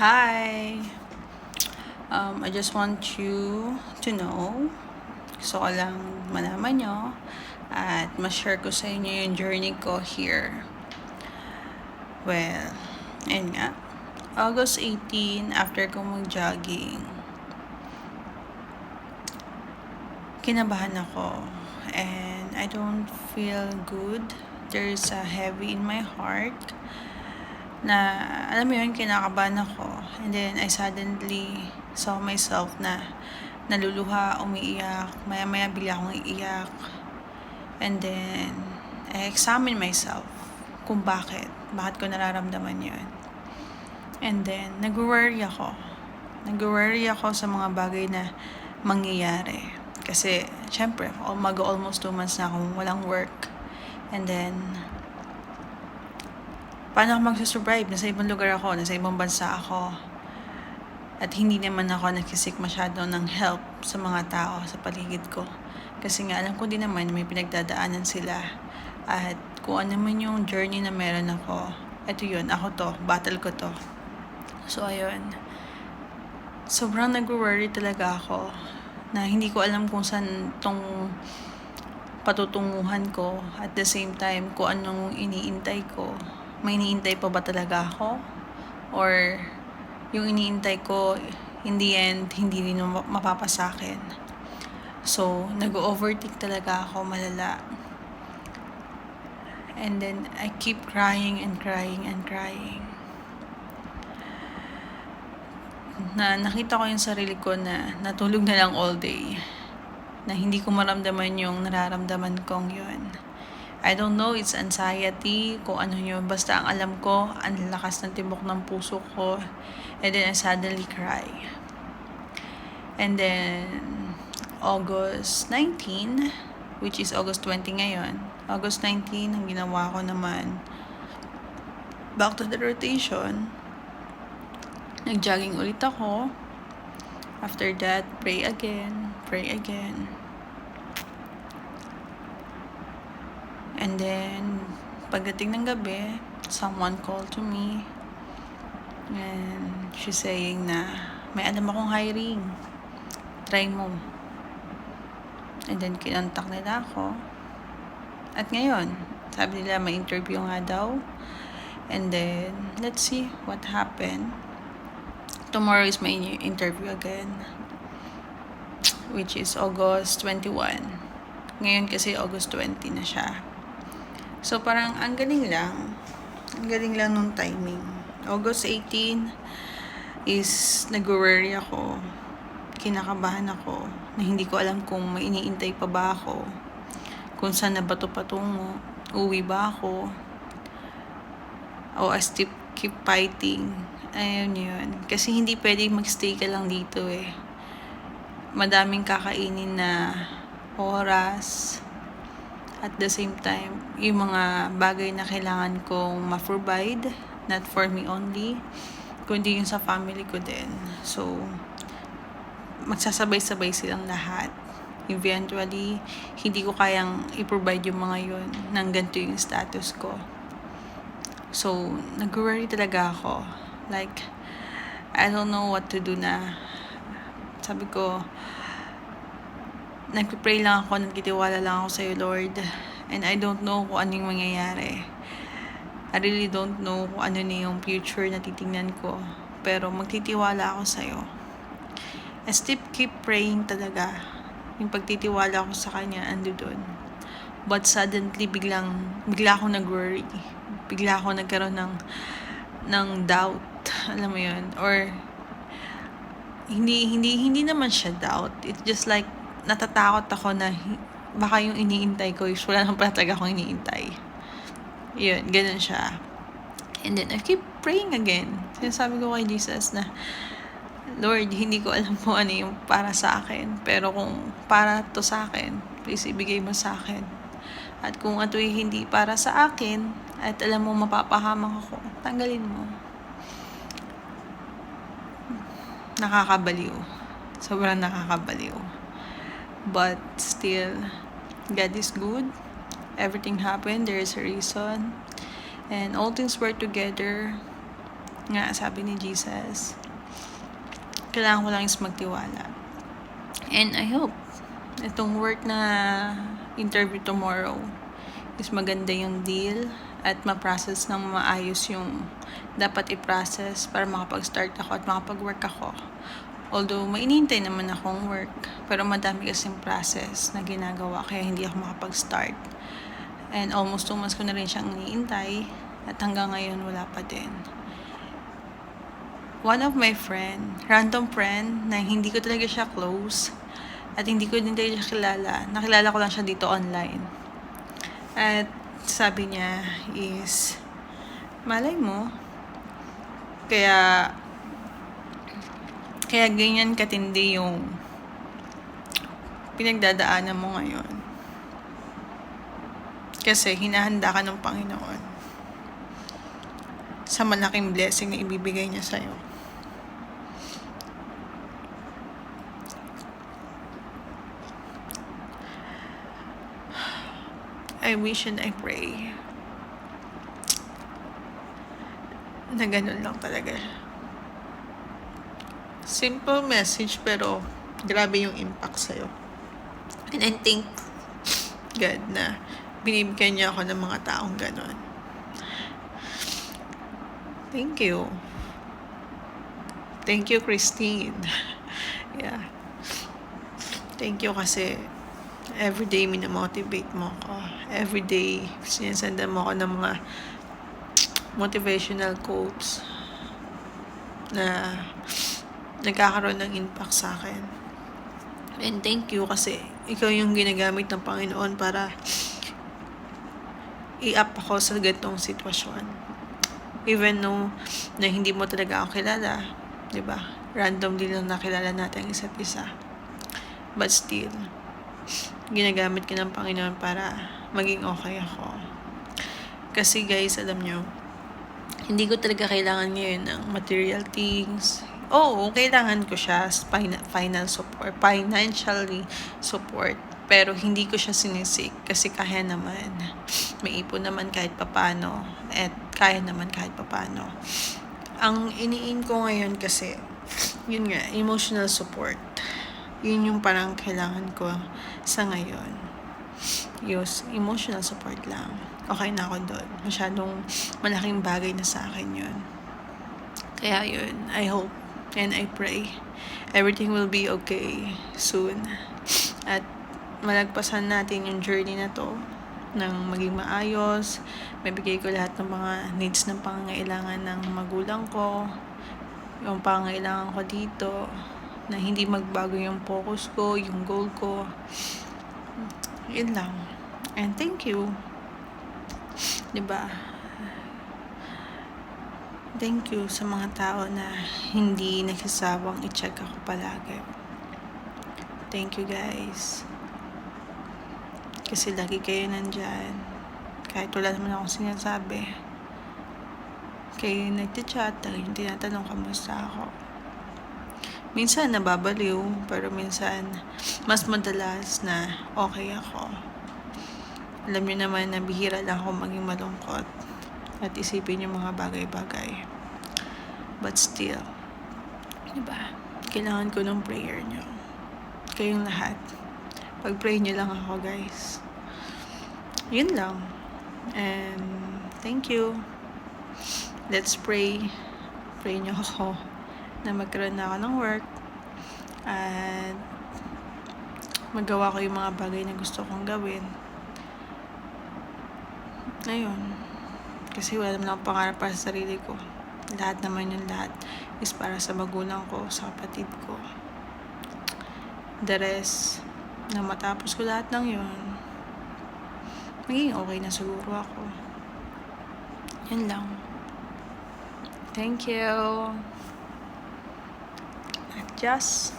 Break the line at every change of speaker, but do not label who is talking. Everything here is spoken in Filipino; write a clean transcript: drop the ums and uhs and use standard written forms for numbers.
Hi! I just want you to know, gusto ko lang malaman nyo at ma-share ko sa inyo yung journey ko here. Well, ayun nga. August 18, after ko mag-jogging, kinabahan ako and I don't feel good. There's a heavy in my heart na, alam mo yun, kinakabahan ako. And then, I suddenly saw myself na naluluha, umiiyak, maya-maya bigla akong iiyak. And then, I examine myself kung bakit ko nararamdaman yun. And then, nag-worry ako. Nag-worry ako sa mga bagay na mangyayari. Kasi, syempre, mag-almost 2 months na akong walang work. And then, paano ako magsusurvive? Nasa ibang lugar ako, nasa ibang bansa ako. At hindi naman ako nakisik masyado ng help sa mga tao sa paligid ko. Kasi nga, alam ko din naman may pinagdadaanan sila. At kung ano man yung journey na meron ako, eto yun, ako to, battle ko to. So, ayun. Sobrang nag-worry talaga ako na hindi ko alam kung saan tong patutunguhan ko. At the same time, kung anong iniintay ko. May iniintay pa ba talaga ako? Or yung iniintay ko, in the end, hindi rin mapapasakin. So, nag-overthink talaga ako malala. And then, I keep crying and crying and crying. Na nakita ko yung sarili ko na natulog na lang all day. Na hindi ko maramdaman yung nararamdaman kong yun. I don't know, it's anxiety, kung ano yun. Basta ang alam ko, ang lakas ng tibok ng puso ko. And then I suddenly cry. And then, August 19, which is August 20 ngayon. August 19, ang ginawa ko naman, back to the rotation. Nag-jogging ulit ako. After that, pray again. And then, pagdating ng gabi, someone called to me. And she's saying na, may alam akong hiring. Try mo. And then, kinontak nila ako. At ngayon, sabi nila may interview nga daw. And then, let's see what happened. Tomorrow is my interview again. Which is August 21. Ngayon kasi August 20 na siya. So, parang ang galing lang. Ang galing lang nung timing. August 18 is nag-worry ako. Kinakabahan ako. Na hindi ko alam kung may iniintay pa ba ako. Kung saan na ba ito patungo. Uwi ba ako. O I still keep fighting. Ayun yun. Kasi hindi pwedeng magstay ka lang dito eh. Madaming kakainin na oras. At the same time, yung mga bagay na kailangan kong ma-provide, not for me only, kundi yung sa family ko din. So, magsasabay-sabay silang lahat. Eventually, hindi ko kayang i-provide yung mga yun nang ganito yung status ko. So, nag-worry talaga ako. Like, I don't know what to do na. Sabi ko, nagpipray lang ako, nagtitiwala lang ako sa'yo, Lord. And I don't know kung ano yung mangyayari. I really don't know kung ano na yung future na titingnan ko. Pero magtitiwala ako sa'yo. I still keep praying talaga. Yung pagtitiwala ko sa Kanya, ando dun. But suddenly, bigla ako nag-worry. Bigla ako nagkaroon ng doubt. Alam mo yun? Or, hindi naman siya doubt. It's just like, natatakot ako na baka yung iniintay ko is wala nang pala talaga akong iniintay. Yun, ganun siya. And then, I keep praying again. Sinasabi ko kay Jesus na, Lord, hindi ko alam kung ano yung para sa akin. Pero kung para to sa akin, please ibigay mo sa akin. At kung ito'y hindi para sa akin, at alam mo mapapahamak ako, tanggalin mo. Nakakabaliw. Sobrang nakakabaliw. But still, God is good. Everything happened. There is a reason. And all things work together. nga sabi ni Jesus. Kailangan ko lang is magtiwala. And I hope itong work na interview tomorrow is maganda yung deal at ma-process ng maayos yung dapat i-process para makapag-start ako at makapag-work ako. Although, mainintay naman akong work, pero madami kasing process na ginagawa kaya hindi ako makapag-start. And almost 2 months ko na rin siyang iniintay at hanggang ngayon wala pa din. One of my friend, random friend, na hindi ko talaga siya close at hindi ko din talaga siya kilala. Nakilala ko lang siya dito online. At sabi niya is, malay mo, kaya ganyan katindi yung pinagdadaanan mo ngayon. Kasi hinahanda ka ng Panginoon sa malaking blessing na ibibigay niya sa'yo. I wish and I pray na ganun lang talaga. Simple message pero grabe yung impact sa'yo. And I thank God na binibigyan niya ako ng mga taong ganun. Thank you. Thank you, Christine. Yeah. Thank you kasi everyday minamotivate mo ako. Everyday sinasenda mo ako ng mga motivational quotes na nagkakaroon ng impact sa akin. And thank you kasi ikaw yung ginagamit ng Panginoon para i-up ako sa ganitong sitwasyon. Even though na hindi mo talaga ako kilala, 'di ba? Random din lang nakilala natin isa't isa. But still, ginagamit ka ng Panginoon para maging okay ako. Kasi guys, alam nyo, hindi ko talaga kailangan ngayon ng material things. Oo, kailangan ko siya financially support. Pero hindi ko siya sinisik kasi kaya naman. May ipon naman kahit papano at kaya naman kahit papano. Ang iniin ko ngayon kasi, yun nga, emotional support. Yun yung parang kailangan ko sa ngayon. Use emotional support lang. Okay na ako doon. Masyadong malaking bagay na sa akin yun. Kaya yun, I hope and I pray everything will be okay soon. At malagpasan natin yung journey na to ng maging maayos. Mabigay ko lahat ng mga needs ng pangangailangan ng magulang ko. Yung pangangailangan ko dito na hindi magbago yung focus ko, yung goal ko. Yun lang. And thank you. Diba? Thank you sa mga tao na hindi nagsasawang i-check ako palagi. Thank you guys. Kasi lagi kayo nandyan. Kahit wala naman akong sinasabi. Kayo nagti-chat, lagi yung tinatanong kamusta ako. Minsan nababaliw, pero minsan mas madalas na okay ako. Alam niyo naman na bihira lang ako maging malungkot at isipin yung mga bagay-bagay. But still, diba? Kailangan ko ng prayer niyo. Kayong lahat. Pag-pray niyo lang ako, guys. Yun lang. And thank you. Let's pray. Pray niyo ako na magkaroon na ako ng work at magawa ko yung mga bagay na gusto kong gawin. Ayun. Kasi wala naman akong pangarap para sa sarili ko. Lahat naman yung lahat is para sa magulang ko, sa kapatid ko. The rest, na matapos ko lahat ng yun, maging okay na siguro ako. Yan lang. Thank you. Just